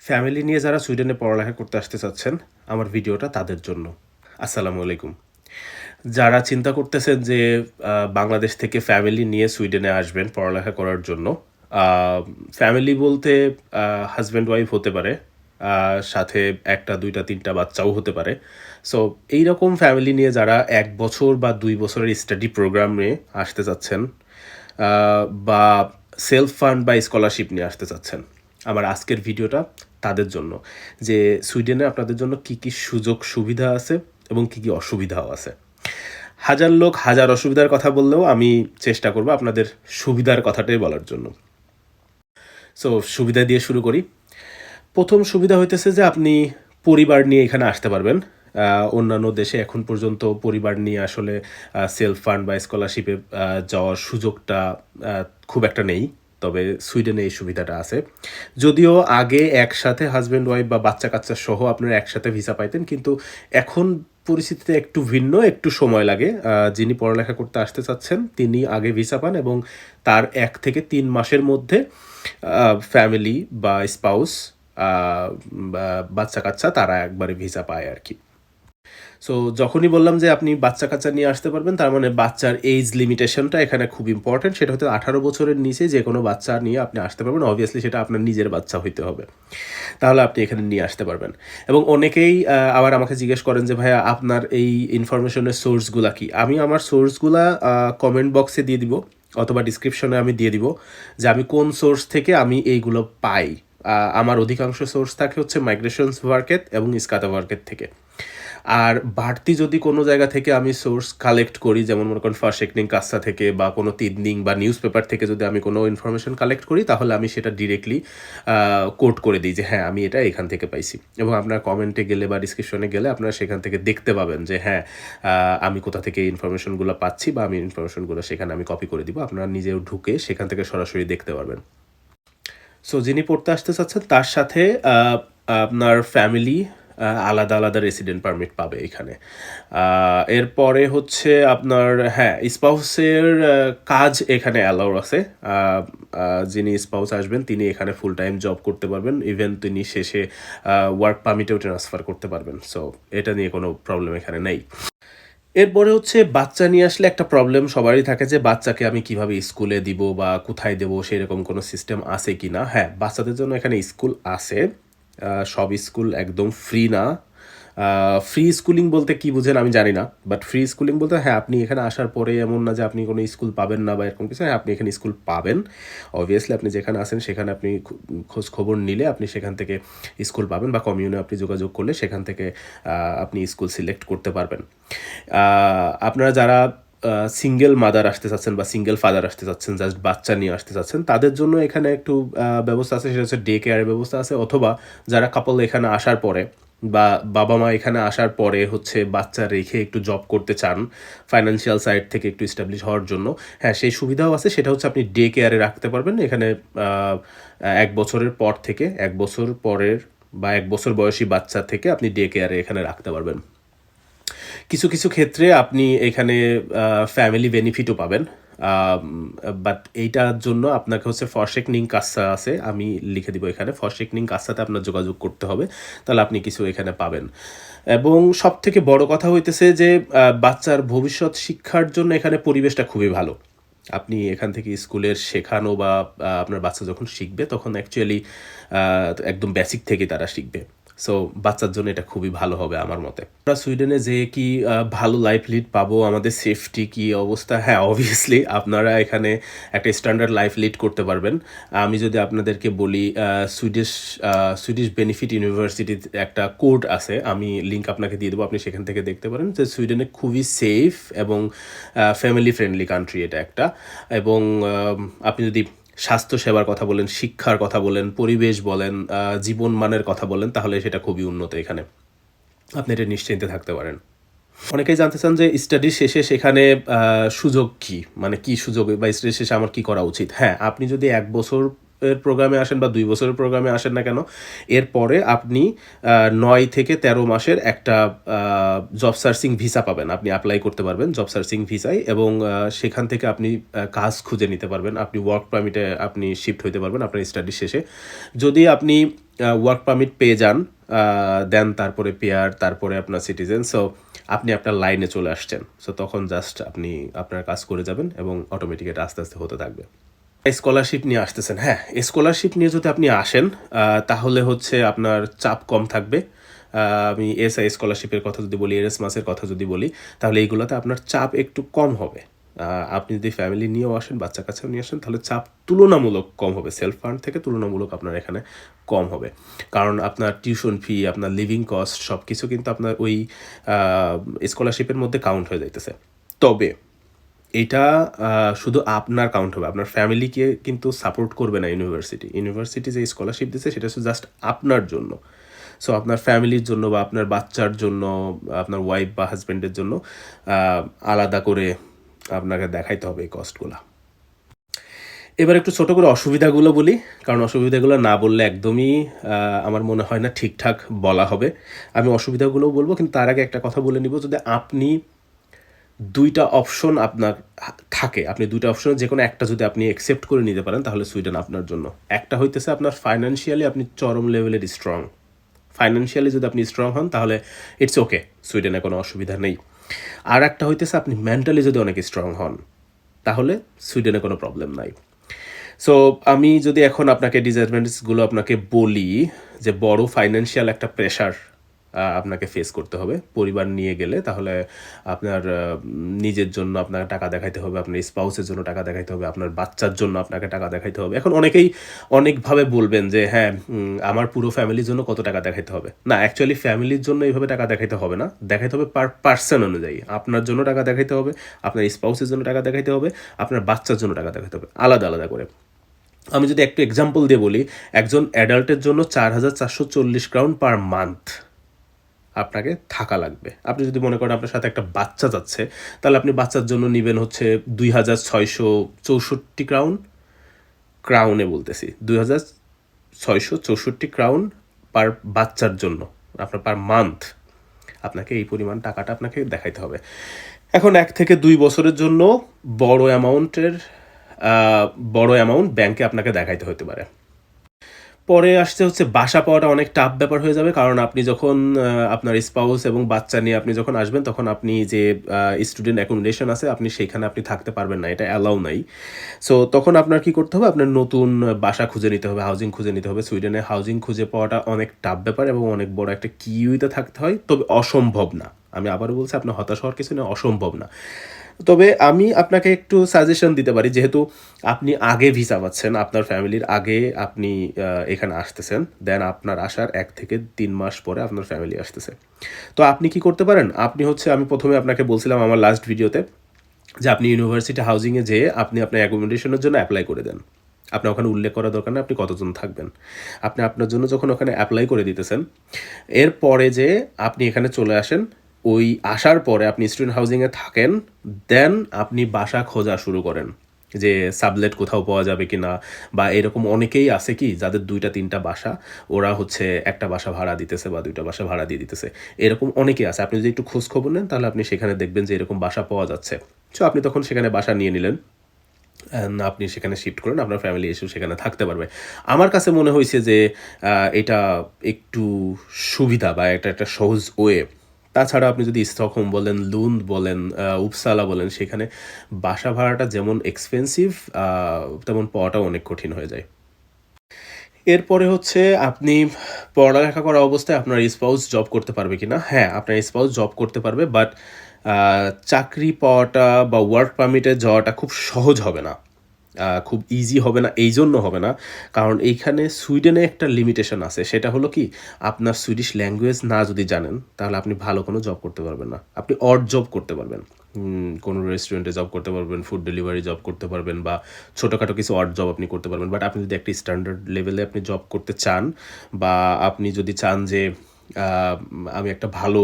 Family নিয়ে যারা সুইডেনে পড়ালেখা করতে আসতে চাচ্ছেন, আমার ভিডিওটা তাদের জন্য। আসসালামু আলাইকুম। যারা চিন্তা করতেছেন যে বাংলাদেশ থেকে ফ্যামিলি নিয়ে সুইডেনে আসবেন পড়ালেখা করার জন্য, আ ফ্যামিলি বলতে হাসব্যান্ড ওয়াইফ হতে পারে, সাথে ১ টা ২ টা ৩ টা বাচ্চাও হতে পারে। সো এইরকম ফ্যামিলি নিয়ে যারা ১ বছর বা ২ বছরের স্টাডি প্রোগ্রামে আসতে চাচ্ছেন, আ বা সেলফ ফান্ড বা স্কলারশিপ নিয়ে আসতে চাচ্ছেন, আমার আজকের ভিডিওটা তাদের জন্য। যে সুইডেনে আপনাদের জন্য কী, কী সুযোগ সুবিধা আছে এবং কী, কী অসুবিধাও আছে। হাজার লোক হাজার অসুবিধার কথা বললেও আমি চেষ্টা করব আপনাদের সুবিধার কথাটাই বলার জন্য। সো সুবিধা দিয়ে শুরু করি। ১ম সুবিধা হইতেছে যে আপনি পরিবার নিয়ে এখানে আসতে পারবেন। অন্যান্য দেশে এখন পর্যন্ত পরিবার নিয়ে আসলে সেলফ ফান্ড বা স্কলারশিপে যাওয়ার সুযোগটা খুব একটা নেই। তবে সুইডেনে এই সুবিধাটা আছে। যদিও আগে একসাথে হাসব্যান্ড ওয়াইফ বা বাচ্চা-কাচ্চা সহ আপনারা একসাথে ভিসা পাইতেন। কিন্তু এখন পরিস্থিতিতে একটু ভিন্ন, একটু সময় লাগে। যিনি পড়ালেখা করতে আসতে চাচ্ছেন তিনি আগে ভিসা পান এবং তার ১ থেকে ৩ মাসের মধ্যে ফ্যামিলি বা স্পাউস আ বা বাচ্চা-কাচ্চা তারা একবারে ভিসা পায় আরকি। সো যখনই বললাম যে আপনি বাচ্চা-কাচ্চা নিয়ে আসতে পারবেন, তার মানে বাচ্চার এইজ লিমিটেশনটা এখানে খুব ইম্পোর্টেন্ট। সেটা হচ্ছে ১৮ বছরের নিচে যেকোনো বাচ্চা নিয়ে আপনি আসতে পারবেন। অবভিয়াসলি সেটা আপনার নিজের বাচ্চা হইতে হবে। তাহলে আপনি এখানে নিয়ে আসতে পারবেন। এবং অনেকেই আবার আমাকে জিজ্ঞেস করেন যে, "ভাইয়া আপনার এই ইনফরমেশনের সোর্সগুলা কি?" আমি আমার সোর্সগুলা কমেন্ট বক্সে দিয়ে দিব অথবা ডিসক্রিপশনে আমি দিয়ে দিব যে আমি কোন সোর্স থেকে আমি এইগুলো পাই। আমার অধিকাংশ সোর্স থাকে হচ্ছে মাইগ্রেশনস ভার্কেট এবং স্কাতা ভার্কেট থেকে। আর বাড়তি যদি কোনো জায়গা থেকে আমি সোর্স কালেক্ট করি, যেমন মনে করেন ফার্স্টেকনিং কাসা থেকে বা কোনো তিদনিং বা নিউজ পেপার থেকে যদি আমি কোনো ইনফরমেশন কালেক্ট করি, তাহলে আমি সেটা ডিরেক্টলি কোট করে দিই যে হ্যাঁ, আমি এটা এখান থেকে পাইছি। এবং আপনার কমেন্টে গেলে বা ডিসক্রিপশনে গেলে আপনারা সেখান থেকে দেখতে পাবেন যে হ্যাঁ, আমি কোথা থেকে এই ইনফরমেশনগুলো পাচ্ছি বা আমি ইনফরমেশনগুলো সেখানে আমি কপি করে দিব। আপনারা নিজেও ঢুকে সেখান থেকে সরাসরি দেখতে পারবেন। সো যিনি পড়তে আসতে চাচ্ছেন তার সাথে আপনার ফ্যামিলি আলাদা, আলাদা রেসিডেন্ট পারমিট পাবে এখানে। এরপরে হচ্ছে আপনার হ্যাঁ, স্পাউসের কাজ এখানে অ্যালাউ আছে। আ আ যিনি স্পাউস আসবেন তিনি এখানে ফুল টাইম জব করতে পারবেন। ইভেন তিনি শেষে ওয়ার্ক পারমিটেও ট্রান্সফার করতে পারবেন। সো এটা নিয়ে কোনো প্রবলেম এখানে নেই। এরপরে হচ্ছে বাচ্চা নিয়ে আসলে একটা প্রবলেম সবারই থাকে যে বাচ্চাকে আমি কিভাবে স্কুলে দিব বা কোথায় দেবো সেরকম কোনো সিস্টেম আছে কিনা। হ্যাঁ, বাচ্চাদের জন্য এখানে স্কুল আছে। সব স্কুল একদম ফ্রি না। ফ্রি স্কুলিং বলতে কি বুঝেন আমি জানি না। বাট ফ্রি স্কুলিং বলতে হ্যাঁ, আপনি এখানে আসার পরে এমন না যে আপনি কোনো স্কুল পাবেন না বা এরকম কিছু। হ্যাঁ, আপনি এখানে স্কুল পাবেন। অবভিয়াসলি আপনি যেখানে আছেন সেখানে আপনি খোঁজ খবর নিলে আপনি সেখান থেকে স্কুল পাবেন বা কমিউনে আপনি যোগাযোগ করলে সেখান থেকে আপনি স্কুল সিলেক্ট করতে পারবেন। আপনারা যারা সিঙ্গেল মাদার আসতে চাচ্ছেন বা সিঙ্গেল ফাদার আসতে চাচ্ছেন, জাস্ট বাচ্চা নিয়ে আসতে চাচ্ছেন, তাদের জন্য এখানে একটু ব্যবস্থা আছে, সেটা হচ্ছে ডে কেয়ারের ব্যবস্থা আছে। অথবা যারা কাপল এখানে আসার পরে বা বাবা-মা এখানে আসার পরে হচ্ছে বাচ্চা রেখে একটু জব করতে চান, ফাইন্যান্সিয়াল সাইড থেকে একটু এস্টাবলিশ হওয়ার জন্য, হ্যাঁ, সেই সুবিধাও আছে। সেটা হচ্ছে আপনি ডে কেয়ারে রাখতে পারবেন। এখানে ১ বছরের পর থেকে ১ বছর পরের বা ১ বছর বয়সী বাচ্চা থেকে আপনি ডে কেয়ারে এখানে রাখতে পারবেন। কিছু, কিছু ক্ষেত্রে আপনি এখানে ফ্যামিলি বেনিফিটও পাবেন। আম বাট এইটার জন্য আপনাকে হচ্ছে ফরশেকনিং কাসা আছে। আমি লিখে দিব এখানে। ফরশেকনিং কাসাতে আপনার যোগাযোগ করতে হবে। তাহলে আপনি কিছু এখানে পাবেন। এবং সবথেকে বড় কথা হইতেছে যে বাচ্চার ভবিষ্যৎ শিক্ষার জন্য এখানে পরিবেশটা খুবই ভালো। আপনি এখান থেকে স্কুলের শেখানো বা আপনার বাচ্চা যখন শিখবে তখন অ্যাকচুয়ালি আ একদম বেসিক থেকেই তারা শিখবে। সো বাচ্চার জন্য এটা খুবই ভালো হবে আমার মতে। আমরা সুইডেনে যেয়ে কি ভালো লাইফ লিড পাবো? আমাদের সেফটি কি অবস্থা? হ্যাঁ, অবভিয়াসলি আপনারা এখানে একটা স্ট্যান্ডার্ড লাইফ লিড করতে পারবেন। আমি যদি আপনাদেরকে বলি সুইডিশ বেনিফিট ইউনিভার্সিটির একটা কোড আছে। আমি লিংক আপনাকে দিয়ে দেবো। আপনি সেখান থেকে দেখতে পারেন যে সুইডেনে খুবই সেফ এবং ফ্যামিলি ফ্রেন্ডলি কান্ট্রি এটা একটা। এবং আপনি যদি স্বাস্থ্যসেবার কথা বলেন, শিক্ষার কথা বলেন, পরিবেশ বলেন, জীবনমানের কথা বলেন, তাহলে সেটা খুবই উন্নত এখানে। আপনি এটা নিশ্চিন্তে থাকতে পারেন। অনেকেই জানতে চান যে স্টাডি শেষে সেখানে সুযোগ কী? মানে কী সুযোগ বা স্টাডি শেষে আমার কী করা উচিত? হ্যাঁ, আপনি যদি ১ বছর এর প্রোগ্রামে আসেন বা ২ বছরের প্রোগ্রামে আসেন না কেন, এরপরে আপনি ৯ থেকে ১৩ মাসের একটা জব সার্চিং ভিসা পাবেন। আপনি এপ্লাই করতে পারবেন জব সার্চিং ভিসায় এবং সেখান থেকে আপনি কাজ খুঁজে নিতে পারবেন। আপনি ওয়ার্ক পারমিটে আপনি শিফট হইতে পারবেন আপনার স্টাডি শেষে। যদি আপনি ওয়ার্ক পারমিট পেয়ে যান, দেন তারপরে পেয়ার, তারপরে আপনার সিটিজেন, সো আপনি আপনার লাইনে চলে আসছেন। সো তখন জাস্ট আপনি আপনার কাজ করে যাবেন এবং অটোমেটিক এটা আস্তে আস্তে হতে থাকবে। স্কলারশিপ নিয়ে আসতেছেন, হ্যাঁ স্কলারশিপ নিয়ে যদি আপনি আসেন তাহলে হচ্ছে আপনার চাপ কম থাকবে। আমি এসআই স্কলারশিপের কথা যদি বলি, এরasmusের কথা যদি বলি, তাহলে এইগুলোতে আপনার চাপ একটু কম হবে। আপনি যদি ফ্যামিলি নিয়েও আসেন, বাচ্চা কাছেও নিয়ে আসেন, তাহলে চাপ তুলনামূলক কম হবে, সেলফ ফান্ড থেকে তুলনামূলক আপনার এখানে কম হবে। কারণ আপনার টিউশন ফি, আপনার লিভিং কস্ট সব কিছু কিন্তু আপনার ওই স্কলারশিপের মধ্যে কাউন্ট হয়ে যাইতেছে। তবে এটা শুধু আপনার কাউন্ট হবে, আপনার ফ্যামিলিকে কিন্তু সাপোর্ট করবে না ইউনিভার্সিটি যে স্কলারশিপ দিচ্ছে সেটা শুধু জাস্ট আপনার জন্য। সো আপনার ফ্যামিলির জন্য বা আপনার বাচ্চার জন্য, আপনার ওয়াইফ বা হাজব্যান্ডের জন্য আলাদা করে আপনাকে দেখাইতে হবে এই কস্টগুলো। এবার একটু ছোট করে অসুবিধাগুলো বলি, কারণ অসুবিধাগুলো না বললে একদমই আমার মনে হয় না ঠিকঠাক বলা হবে। আমি অসুবিধাগুলোও বলবো, কিন্তু তার আগে একটা কথা বলে নিব, যদি আপনি দুইটা অপশন আপনার থাকে, আপনি দুইটা অপশনের যে কোনো একটা যদি আপনি অ্যাকসেপ্ট করে নিতে পারেন, তাহলে সুইডেন আপনার জন্য। একটা হইতেছে আপনার ফাইন্যান্সিয়ালি আপনি চরম লেভেলের স্ট্রং, ফাইন্যান্সিয়ালি যদি আপনি স্ট্রং হন তাহলে ইটস ওকে, সুইডেনে কোনো অসুবিধা নেই। আর একটা হইতেছে আপনি মেন্টালি যদি অনেক স্ট্রং হন, তাহলে সুইডেনে কোনো প্রবলেম নাই। সো আমি যদি এখন আপনাকে ডিসঅ্যাডভান্টেজগুলো আপনাকে বলি, যে বড় ফাইন্যান্সিয়াল একটা প্রেশার আপনাকে ফেস করতে হবে পরিবার নিয়ে গেলে, তাহলে আপনার নিজের জন্য আপনাকে টাকা দেখাইতে হবে, আপনার স্পাউসের জন্য টাকা দেখাইতে হবে, আপনার বাচ্চার জন্য আপনাকে টাকা দেখাইতে হবে। এখন অনেকেই অনেকভাবে বলবেন যে হ্যাঁ আমার পুরো ফ্যামিলির জন্য কত টাকা দেখাইতে হবে। না, অ্যাকচুয়ালি ফ্যামিলির জন্য এইভাবে টাকা দেখাইতে হবে না, দেখাইতে হবে পার পার্সন অনুযায়ী। আপনার জন্য টাকা দেখাইতে হবে, আপনার স্পাউসের জন্য টাকা দেখাইতে হবে, আপনার বাচ্চার জন্য টাকা দেখাইতে হবে, আলাদা আলাদা করে। আমি যদি একটু এক্সাম্পল দিয়ে বলি, একজন অ্যাডাল্টের জন্য 4,440 ক্রাউন পার মান্থ আপনাকে থাকা লাগবে। আপনি যদি মনে করেন আপনার সাথে একটা বাচ্চা যাচ্ছে, তাহলে আপনি বাচ্চার জন্য নেবেন হচ্ছে 2,664 ক্রাউন, ক্রাউনে বলতেছি 2,664 ক্রাউন পার বাচ্চার জন্য, আপনার পার মান্থ আপনাকে এই পরিমাণ টাকাটা আপনাকে দেখাইতে হবে। এখন 1 থেকে 2 বছরের জন্য বড় অ্যামাউন্ট ব্যাংকে আপনাকে দেখাইতে হতে পারে। পরে আসতে হচ্ছে বাসা পাওয়াটা অনেক টাফ ব্যাপার হয়ে যাবে, কারণ আপনি যখন আপনার স্পাউস এবং বাচ্চা নিয়ে আপনি যখন আসবেন, তখন আপনি যে স্টুডেন্ট অ্যাকোমোডেশন আছে আপনি সেইখানে আপনি থাকতে পারবেন না, এটা অ্যালাউ নাই। সো তখন আপনার কি করতে হবে, আপনার নতুন বাসা খুঁজে নিতে হবে, হাউজিং খুঁজে নিতে হবে। সুইডেনে হাউজিং খুঁজে পাওয়াটা অনেক টাফ ব্যাপার এবং অনেক বড় একটা কিউতে থাকতে হয়, তবে অসম্ভব না। আমি আবারও বলছি, আপনার হতাশ হওয়ার কিছু না, অসম্ভব না। তবে আমি আপনাকে একটু সাজেশন দিতে পারি, যেহেতু আপনি আগে ভিসা পাচ্ছেন, আপনার ফ্যামিলির আগে আপনি এখানে আসতেছেন, দেন আপনার আসার 1 থেকে 3 মাস পরে আপনার ফ্যামিলি আসতেছে। তো আপনি কি করতে পারেন, আপনি হচ্ছে, আমি প্রথমে আপনাকে বলছিলাম আমার লাস্ট ভিডিওতে, যে আপনি ইউনিভার্সিটি হাউজিংয়ে যেয়ে আপনি আপনার অ্যাকোমোডেশনের জন্য অ্যাপ্লাই করে দেন। আপনার ওখানে উল্লেখ করা দরকার না আপনি কতজন থাকবেন। আপনি আপনার জন্য যখন ওখানে অ্যাপ্লাই করে দিতেছেন, এরপরে যে আপনি এখানে চলে আসেন, ওই আসার পরে আপনি স্টুডেন্ট হাউজিংয়ে থাকেন, দেন আপনি বাসা খোঁজা শুরু করেন, যে সাবলেট কোথাও পাওয়া যাবে কি না, বা এরকম অনেকেই আছে কি যাদের 2-3টা বাসা, ওরা হচ্ছে একটা বাসা ভাড়া দিতেছে বা 2টা বাসা ভাড়া দিয়ে দিতেছে, এরকম অনেকেই আছে। আপনি যদি একটু খোঁজ খবর নেন, তাহলে আপনি সেখানে দেখবেন যে এরকম বাসা পাওয়া যাচ্ছে। সো আপনি তখন সেখানে বাসা নিয়ে নিলেন, আপনি সেখানে শিফট করেন, আপনার ফ্যামিলি এসেও সেখানে থাকতে পারবে। আমার কাছে মনে হয়েছে যে এটা একটু সুবিধা বা এটা একটা সহজ ওয়ে। তাছাড়া আপনি যদি স্টকহোম বলেন, লুন্ড বলেন, উপসালা বলেন, সেখানে বাসা ভাড়াটা যেমন এক্সপেন্সিভ, তেমন পাওয়াটাও অনেক কঠিন হয়ে যায়। এরপরে হচ্ছে আপনি পড়ালেখা করা অবস্থায় আপনার স্পাউস জব করতে পারবে কি না। হ্যাঁ, আপনার স্পাউস জব করতে পারবে, বাট চাকরি পাওয়াটা বা ওয়ার্ক পারমিটে যাওয়াটা খুব সহজ হবে না, খুব ইজি হবে না। এই জন্য হবে না কারণ এইখানে সুইডেনে একটা লিমিটেশন আছে, সেটা হলো কি, আপনার সুইডিশ ল্যাঙ্গুয়েজ না যদি জানেন, তাহলে আপনি ভালো কোনো জব করতে পারবেন না। আপনি অড জব করতে পারবেন, কোনো রেস্টুরেন্টে জব করতে পারবেন, ফুড ডেলিভারি জব করতে পারবেন, বা ছোটোখাটো কিছু অড জব আপনি করতে পারবেন। বাট আপনি যদি একটা স্ট্যান্ডার্ড লেভেলে আপনি জব করতে চান, বা আপনি যদি চান যে আমি একটা ভালো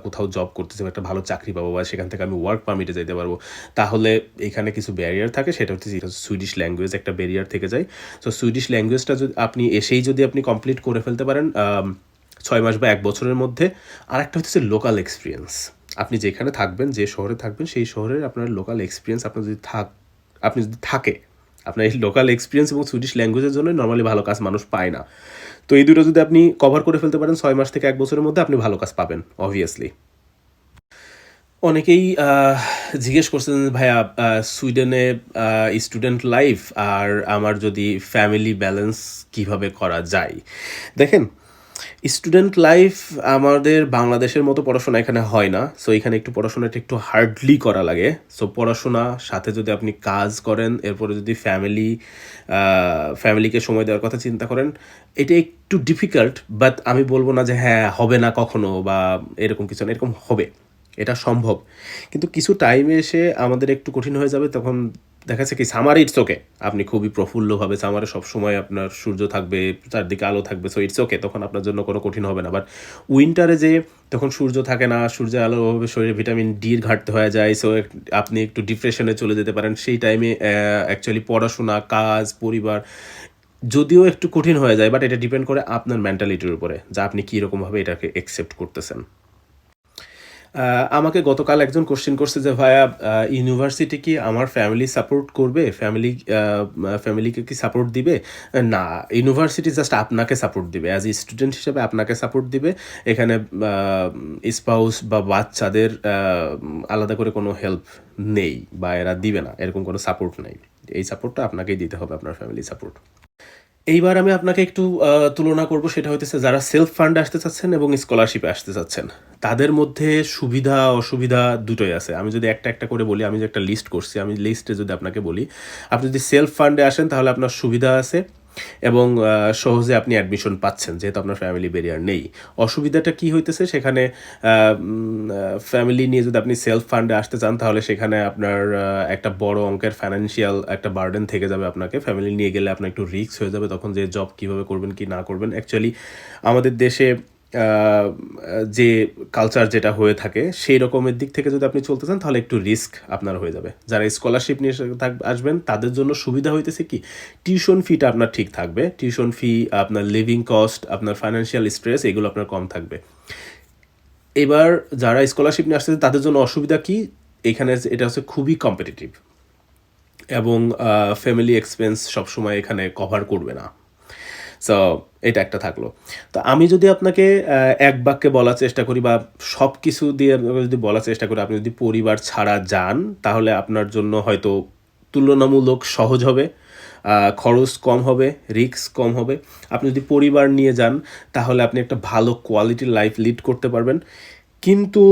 কোথাও জব করতেছি, একটা ভালো চাকরি পাবো, বা সেখান থেকে আমি ওয়ার্ক পারমিটে যেতে পারবো, তাহলে এখানে কিছু ব্যারিয়ার থাকে। সেটা হচ্ছে সুইডিশ ল্যাঙ্গুয়েজ একটা ব্যারিয়ার থেকে যায়। সো সুইডিশ ল্যাঙ্গুয়েজটা যদি আপনি এসেই যদি আপনি কমপ্লিট করে ফেলতে পারেন 6 মাস বা 1 বছরের মধ্যে। আর একটা হচ্ছে লোকাল এক্সপিরিয়েন্স, আপনি যেখানে থাকবেন, যে শহরে থাকবেন, সেই শহরের আপনার লোকাল এক্সপিরিয়েন্স আপনার যদি থাকে, আপনার এই লোকাল এক্সপিরিয়েন্স এবং সুইডিশ ল্যাঙ্গুয়েজের জন্য নর্মালি ভালো কাজ মানুষ পায় না। তো এই দুটো যদি আপনি কভার করে ফেলতে পারেন 6 মাস থেকে 1 বছরের মধ্যে আপনি ভালো কাজ পাবেন অবভিয়াসলি। অনেকেই জিজ্ঞেস করছেন যে, "ভাইয়া সুইডেনে স্টুডেন্ট লাইফ আর আমার যদি ফ্যামিলি ব্যালেন্স কিভাবে করা যায়?" দেখেন, স্টুডেন্ট লাইফ আমাদের বাংলাদেশের মতো পড়াশোনা এখানে হয় না। সো এখানে একটু পড়াশোনাটা একটু হার্ডলি করা লাগে। সো পড়াশোনা সাথে যদি আপনি কাজ করেন, এরপরে যদি ফ্যামিলিকে সময় দেওয়ার কথা চিন্তা করেন, এটা একটু ডিফিকাল্ট। বাট আমি বলব না যে হ্যাঁ, হবে না কখনো বা এরকম কিছু না, এরকম হবে। এটা সম্ভব। কিন্তু কিছু টাইমে এসে আমাদের একটু কঠিন হয়ে যাবে, তখন দেখা যাচ্ছে কি সামারে ইটস ওকে। আপনি খুবই প্রফুল্লভাবে সামারে সবসময় আপনার সূর্য থাকবে, চারদিকে আলো থাকবে। সো ইটস ওকে, তখন আপনার জন্য কোনো কঠিন হবে না। বাট উইন্টারে যে তখন সূর্য থাকে না, সূর্যের আলোর অভাবে শরীরে ভিটামিন ডির ঘাটতি হয়ে যায়। সো আপনি একটু ডিপ্রেশনে চলে যেতে পারেন। সেই টাইমে অ্যাকচুয়ালি পড়াশোনা, কাজ, পরিবার যদিও একটু কঠিন হয়ে যায়, বাট এটা ডিপেন্ড করে আপনার মেন্টালিটির উপরে, যে আপনি কীরকমভাবে এটাকে অ্যাকসেপ্ট করতেছেন। আমাকে গতকাল একজন কোশ্চেন করছে যে, "ভাইয়া ইউনিভার্সিটি কি আমার ফ্যামিলি সাপোর্ট করবে? ফ্যামিলিকে কি সাপোর্ট দিবে?" না, ইউনিভার্সিটি জাস্ট আপনাকে সাপোর্ট দিবে। অ্যাজ এ স্টুডেন্ট হিসেবে আপনাকে সাপোর্ট দিবে। এখানে স্পাউস বা বাচ্চাদের আলাদা করে কোনো হেল্প নেই বা এরা দিবে না। এরকম কোনো সাপোর্ট নাই। এই সাপোর্টটা আপনাকেই দিতে হবে, আপনার ফ্যামিলি সাপোর্ট। এইবার আমি আপনাকে একটু তুলনা করব, সেটা হইতেছে যারা সেলফ ফান্ডে আসতে চাচ্ছেন এবং স্কলারশিপে আসতে চাচ্ছেন। তাদের মধ্যে সুবিধা অসুবিধা দুটোই আছে। আমি যদি একটা করে বলি, আমি যে একটা লিস্ট করছি, আমি লিস্টে যদি আপনাকে বলি, আপনি যদি সেলফ ফান্ডে আসেন তাহলে আপনার সুবিধা আছে এবং সহজে আপনি অ্যাডমিশন পাচ্ছেন যেহেতু আপনার ফ্যামিলি ব্যারিয়ার নেই। অসুবিধাটা কি হইতেছে সেখানে, ফ্যামিলি নিয়ে যদি আপনি সেলফ ফান্ডে আসতে চান তাহলে সেখানে আপনার একটা বড় অঙ্কের ফাইন্যান্সিয়াল একটা বার্ডেন থেকে যাবে আপনাকে। ফ্যামিলি নিয়ে গেলে আপনার একটু রিস্ক হয়ে যাবে তখন, যে জব কীভাবে করবেন কি না করবেন। অ্যাকচুয়ালি আমাদের দেশে যে কালচার যেটা হয়ে থাকে সেই রকমের দিক থেকে যদি আপনি চলতে চান তাহলে একটু রিস্ক আপনার হয়ে যাবে। যারা স্কলারশিপ নিয়ে আসবেন তাদের জন্য সুবিধা হইতেছে কি, টিউশন ফিটা আপনার ঠিক থাকবে। টিউশন ফি, আপনার লিভিং কস্ট, আপনার ফাইন্যান্সিয়াল স্ট্রেস এগুলো আপনার কম থাকবে। এবার যারা স্কলারশিপ নিয়ে আসতেছে তাদের জন্য অসুবিধা কি, এখানে এটা হচ্ছে খুবই কম্পিটিটিভ এবং ফ্যামিলি এক্সপেন্স সবসময় এখানে কভার করবে না। সো এটা একটা থাকলো। তো আমি যদি আপনাকে এক বাক্যে বলার চেষ্টা করি বা সব কিছু দিয়ে আপনাকে যদি বলার চেষ্টা করি, আপনি যদি পরিবার ছাড়া যান তাহলে আপনার জন্য হয়তো তুলনামূলক সহজ হবে, খরচ কম হবে, রিস্ক কম হবে। আপনি যদি পরিবার নিয়ে যান তাহলে আপনি একটা ভালো কোয়ালিটির লাইফ লিড করতে পারবেন। কিন্তু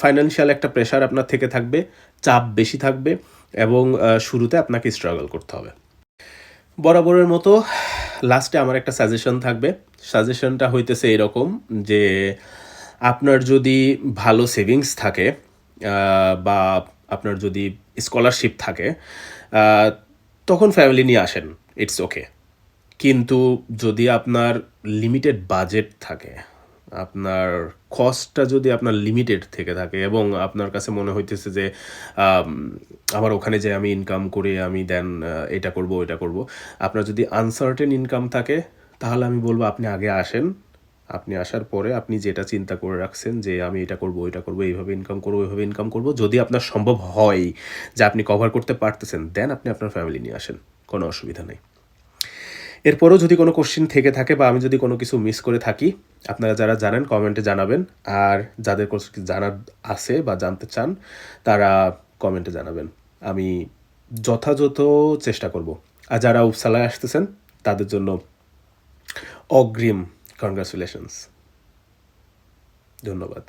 ফাইন্যান্সিয়াল একটা প্রেশার আপনার থেকে থাকবে, চাপ বেশি থাকবে এবং শুরুতে আপনাকে স্ট্রাগল করতে হবে। বরাবরের মতো লাস্টে আমার একটা সাজেশন থাকবে। সাজেশনটা হইতেছে এরকম যে, আপনার যদি ভালো সেভিংস থাকে বা আপনার যদি স্কলারশিপ থাকে, তখন ফ্যামিলি নিয়ে আসেন, ইটস ওকে। কিন্তু যদি আপনার লিমিটেড বাজেট থাকে, আপনার কস্টটা যদি আপনার লিমিটেড থেকে থাকে এবং আপনার কাছে মনে হইতেছে যে আম, আমার ওখানে যে আমি ইনকাম করে আমি দেন এটা করব ওইটা করব, আপনার যদি আনসার্টেন ইনকাম থাকে তাহলে আমি বলবো আপনি আগে আসেন। আপনি আসার পরে আপনি যেটা চিন্তা করে রাখছেন যে আমি এটা করব ওইটা করব, এইভাবে ইনকাম করবো ওইভাবে ইনকাম করব, যদি আপনার সম্ভব হয় যে আপনি কভার করতে পারতেছেন, দেন আপনি আপনার ফ্যামিলি নিয়ে আসেন, কোনো অসুবিধা নেই। এরপরও যদি কোনো কোশ্চিন থেকে থাকে বা আমি যদি কোনো কিছু মিস করে থাকি, আপনারা যারা জানেন কমেন্টে জানাবেন। আর যাদের কিছু জানার আছে বা জানতে চান তারা কমেন্টে জানাবেন। আমি যথাযথ চেষ্টা করব। আর যারা উপসালায় আসতেছেন তাদের জন্য অগ্রিম কনগ্রাচুলেশনস। ধন্যবাদ।